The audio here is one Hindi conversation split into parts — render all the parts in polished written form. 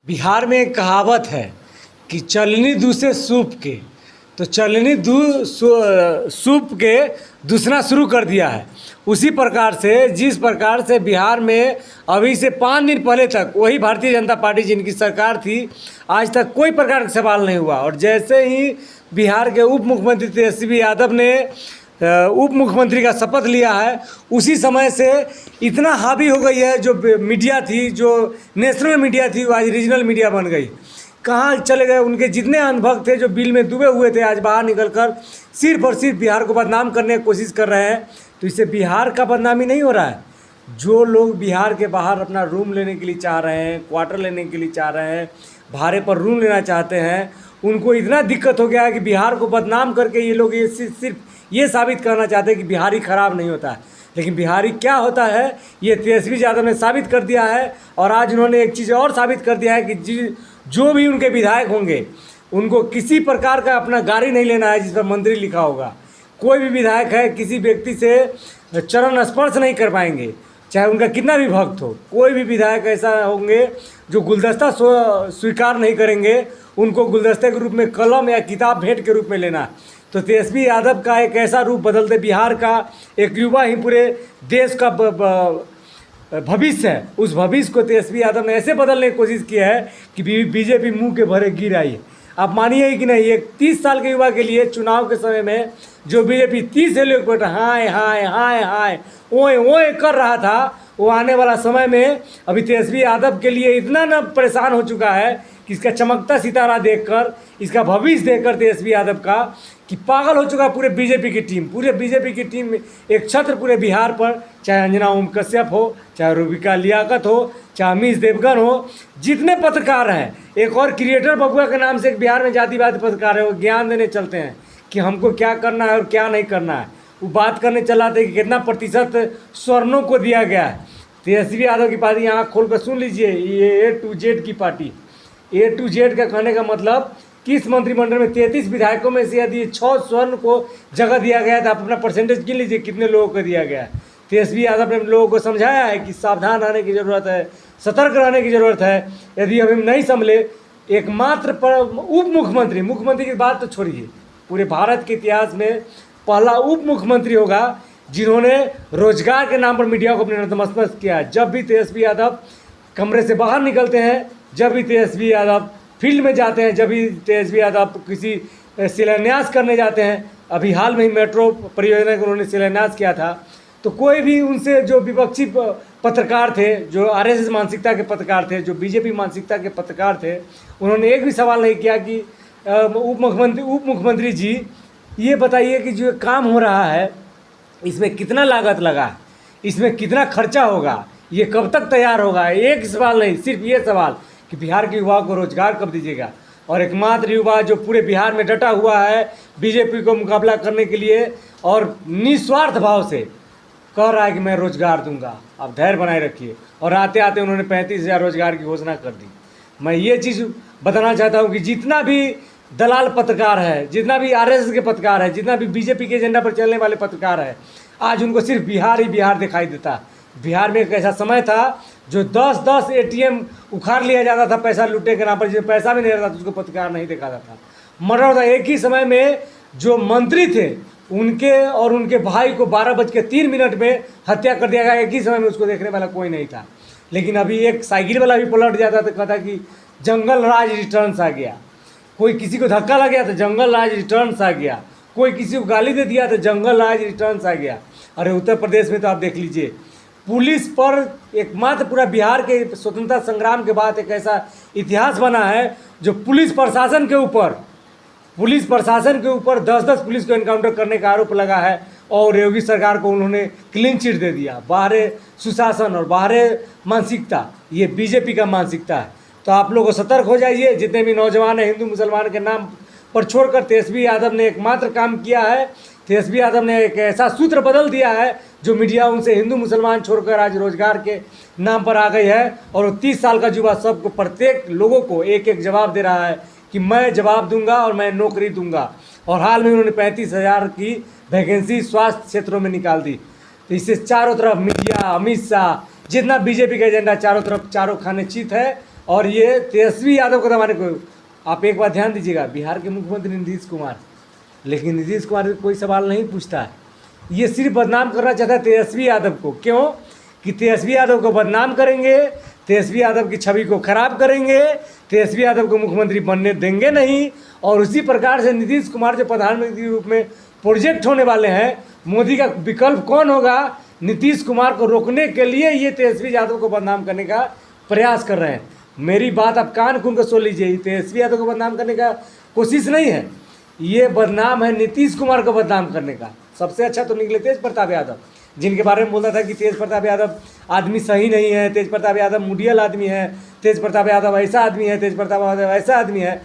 बिहार में एक कहावत है कि चलनी दूसरे सूप के, तो चलनी सूप के दूसरा शुरू कर दिया है। उसी प्रकार से जिस प्रकार से बिहार में अभी से 5 दिन पहले तक वही भारतीय जनता पार्टी जिनकी सरकार थी, आज तक कोई प्रकार का सवाल नहीं हुआ। और जैसे ही बिहार के उप मुख्यमंत्री तेजस्वी यादव ने उप मुख्यमंत्री का शपथ लिया है, उसी समय से इतना हावी हो गई है। जो मीडिया थी, जो नेशनल मीडिया थी, वो आज रीजनल मीडिया बन गई। कहाँ चले गए उनके जितने अनुभव थे, जो बिल में डूबे हुए थे, आज बाहर निकलकर सिर्फ और सिर्फ बिहार को बदनाम करने की कोशिश कर रहे हैं। तो इससे बिहार का बदनामी नहीं हो रहा है। जो लोग बिहार के बाहर अपना रूम लेने के लिए चाह रहे हैं, क्वार्टर लेने के लिए चाह रहे हैं, भाड़े पर रूम लेना चाहते हैं, उनको इतना दिक्कत हो गया है कि बिहार को बदनाम करके ये लोग ये सिर्फ ये साबित करना चाहते हैं कि बिहारी ख़राब नहीं होता है। लेकिन बिहारी क्या होता है, ये तेजस्वी यादव ने साबित कर दिया है। और आज उन्होंने एक चीज़ और साबित कर दिया है कि जो भी उनके विधायक होंगे, उनको किसी प्रकार का अपना गाड़ी नहीं लेना है जिस पर मंत्री लिखा होगा। कोई भी विधायक है, किसी व्यक्ति से चरण स्पर्श नहीं कर पाएंगे, चाहे उनका कितना भी भक्त हो। कोई भी विधायक ऐसा होंगे जो गुलदस्ता स्वीकार नहीं करेंगे, उनको गुलदस्ते के रूप में कलम या किताब भेंट के रूप में लेना। तो तेजस्वी यादव का एक ऐसा रूप बदलते, बिहार का एक युवा ही पूरे देश का भविष्य है, उस भविष्य को तेजस्वी यादव ने ऐसे बदलने की कोशिश की है कि बीजेपी मुंह के भरे गिर आई है। आप मानिए कि नहीं, एक 30 साल के युवा के लिए चुनाव के समय में जो बीजेपी 30 से लेकर हाय हाय हाय हाय ओए ओए कर रहा था, वो आने वाला समय में अभी तेजस्वी यादव के लिए इतना न परेशान हो चुका है कि इसका चमकता सितारा देखकर, इसका भविष्य देखकर तेजस्वी यादव का, कि पागल हो चुका पूरे बीजेपी की टीम। पूरे बीजेपी की टीम में एक छत्र पूरे बिहार पर, चाहे अंजना ओम कश्यप हो, चाहे रूबिका लियाकत हो, चाहे अमीश देवगन हो, जितने पत्रकार हैं, एक और क्रिएटर बबुआ के नाम से एक बिहार में जातिवादी पत्रकार है, वो ज्ञान देने चलते हैं कि हमको क्या करना है और क्या नहीं करना है। वो बात करने चलाते कि कितना प्रतिशत स्वर्णों को दिया गया है। तेजस्वी यादव की पार्टी, यहाँ खोल कर सुन लीजिए, ये A to Z की पार्टी। A to Z का कहने का मतलब कि इस मंत्रिमंडल में 33 विधायकों में से यदि 6 स्वर्ण को जगह दिया गया है, तो आप अपना परसेंटेज गिन लीजिए कितने लोगों को दिया गया है। तेजस्वी यादव ने लोगों को समझाया है कि सावधान रहने की ज़रूरत है, सतर्क रहने की ज़रूरत है। यदि हम नहीं संभले, एकमात्र उप मुख्यमंत्री की बात तो छोड़िए, पूरे भारत के इतिहास में पहला उप मुख्यमंत्री होगा जिन्होंने रोजगार के नाम पर मीडिया को अपने नतमस्तक किया। जब भी तेजस्वी यादव कमरे से बाहर निकलते हैं, जब भी तेजस्वी यादव फील्ड में जाते हैं, जब भी तेजस्वी यादव किसी शिलान्यास करने जाते हैं, अभी हाल में ही मेट्रो परियोजना का उन्होंने शिलान्यास किया था, तो कोई भी उनसे जो विपक्षी पत्रकार थे, जो आरएसएस मानसिकता के पत्रकार थे, जो बीजेपी मानसिकता के पत्रकार थे, उन्होंने एक भी सवाल नहीं किया कि उप मुख्यमंत्री जी ये बताइए कि जो काम हो रहा है इसमें कितना लागत लगा, इसमें कितना खर्चा होगा, ये कब तक तैयार होगा। एक सवाल नहीं, सिर्फ ये सवाल कि बिहार के युवा को रोजगार कब दीजिएगा। और एकमात्र युवा जो पूरे बिहार में डटा हुआ है बीजेपी को मुकाबला करने के लिए और निस्वार्थ भाव से कह रहा है कि मैं रोजगार दूंगा, आप धैर्य बनाए रखिए। और आते आते उन्होंने 35,000 रोजगार की घोषणा कर दी। मैं ये चीज़ बताना चाहता हूँ कि जितना भी दलाल पत्रकार है, जितना भी आरएसएस के पत्रकार है, जितना भी बीजेपी के एजेंडा पर चलने वाले पत्रकार है, आज उनको सिर्फ बिहार ही बिहार दिखाई देता। बिहार में एक ऐसा समय था जो 10-10 ATM उखाड़ लिया जाता था पैसा लूटने के नाम पर, जिसमें पैसा भी नहीं रहता था उसको पत्रकार नहीं देखा जाता। मर्डर था। एक ही समय में जो मंत्री थे उनके और उनके भाई को 12:03 में हत्या कर दिया गया। एक ही समय में उसको देखने वाला कोई नहीं था। लेकिन अभी एक साइकिल वाला भी पलट जाता तो कहता कि जंगल राज रिटर्न्स आ गया। कोई किसी को धक्का लग गया तो जंगल राज रिटर्न्स आ गया। कोई किसी को गाली दे दिया तो जंगल राज रिटर्न्स आ गया। अरे उत्तर प्रदेश में तो आप देख लीजिए, पुलिस पर एकमात्र पूरा बिहार के स्वतंत्रता संग्राम के बाद एक ऐसा इतिहास बना है जो पुलिस प्रशासन के ऊपर 10-10 पुलिस को एनकाउंटर करने का आरोप लगा है। और योगी सरकार को उन्होंने क्लीन चिट दे दिया। बाहरे सुशासन और बाहरे मानसिकता, ये बीजेपी का मानसिकता है। तो आप लोगों को सतर्क हो जाइए। जितने भी नौजवान हैं, हिंदू मुसलमान के नाम पर छोड़कर तेजस्वी यादव ने एकमात्र काम किया है। तेजस्वी यादव ने एक ऐसा सूत्र बदल दिया है जो मीडिया उनसे हिंदू मुसलमान छोड़कर आज रोजगार के नाम पर आ गई है। और वो 30 साल का युवा सबको, प्रत्येक लोगों को एक एक जवाब दे रहा है कि मैं जवाब दूंगा और मैं नौकरी दूंगा। और हाल में उन्होंने 35,000 की वैकेंसी स्वास्थ्य क्षेत्रों में निकाल दी। तो इससे चारों तरफ मीडिया, अमित शाह, जितना बीजेपी का एजेंडा, चारों तरफ चारों खाने चित है। और ये तेजस्वी यादव को दबाने को। आप एक बात ध्यान दीजिएगा, बिहार के मुख्यमंत्री नीतीश कुमार, लेकिन नीतीश कुमार को कोई सवाल नहीं पूछता है। ये सिर्फ बदनाम करना चाहता है तेजस्वी यादव को। क्यों? कि तेजस्वी यादव को बदनाम करेंगे, तेजस्वी यादव की छवि को खराब करेंगे, तेजस्वी यादव को मुख्यमंत्री बनने देंगे नहीं। और उसी प्रकार से नीतीश कुमार जो प्रधानमंत्री के रूप में प्रोजेक्ट होने वाले हैं, मोदी का विकल्प कौन होगा? नीतीश कुमार को रोकने के लिए ये तेजस्वी यादव को बदनाम करने का प्रयास कर रहे हैं। मेरी बात आप कान खोल कर सुन लीजिए, तेजस्वी यादव को बदनाम करने का कोशिश नहीं है, ये बदनाम है नीतीश कुमार को बदनाम करने का। सबसे अच्छा तो निकले तेज प्रताप यादव, जिनके बारे में बोलता था कि तेज प्रताप यादव आदमी सही नहीं है, तेज प्रताप यादव मुडियल आदमी है, तेज प्रताप यादव ऐसा आदमी है, तेज प्रताप यादव ऐसा आदमी है।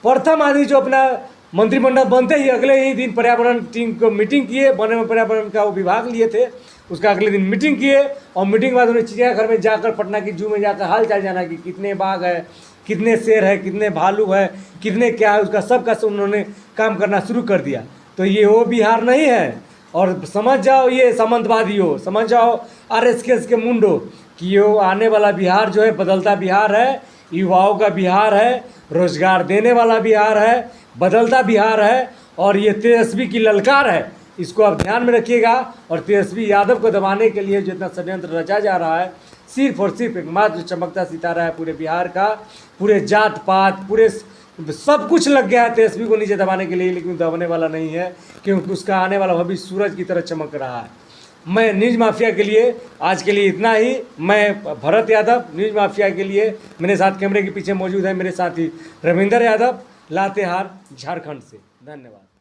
प्रथम आदमी जो अपना मंत्रिमंडल बनते ही अगले ही दिन पर्यावरण टीम को मीटिंग किए, वन में पर्यावरण का वो विभाग लिए थे, उसका अगले दिन मीटिंग किए और मीटिंग के बाद उन्हें चिड़ियाघर में जाकर, पटना की जू में जाकर हाल चाल जाना कि कितने बाघ है, कितने शेर है, कितने भालू है, कितने क्या है, उसका सबका सब उन्होंने काम करना शुरू कर दिया। तो ये वो बिहार नहीं है। और समझ जाओ ये सामंतवादी हो, समझ जाओ आरएसएस के मुंडो कि ये आने वाला बिहार जो है बदलता बिहार है, युवाओं का बिहार है, रोजगार देने वाला बिहार है, बदलता बिहार है। और ये तेजस्वी की ललकार है, इसको आप ध्यान में रखिएगा। और तेजस्वी यादव को दबाने के लिए जितना षड्यंत्र रचा जा रहा है, सिर्फ और सिर्फ एकमात्र जो चमकता सितारा है पूरे बिहार का, पूरे जात पात, पूरे सब कुछ लग गया है तेजस्वी को नीचे दबाने के लिए, लेकिन दबाने वाला नहीं है, क्योंकि उसका आने वाला भविष्य सूरज की तरह चमक रहा है। मैं न्यूज़ माफिया के लिए आज के लिए इतना ही। मैं भरत यादव, न्यूज़ माफिया के लिए। मेरे साथ कैमरे के पीछे मौजूद है मेरे साथी रविंदर यादव, लातेहार झारखंड से। धन्यवाद।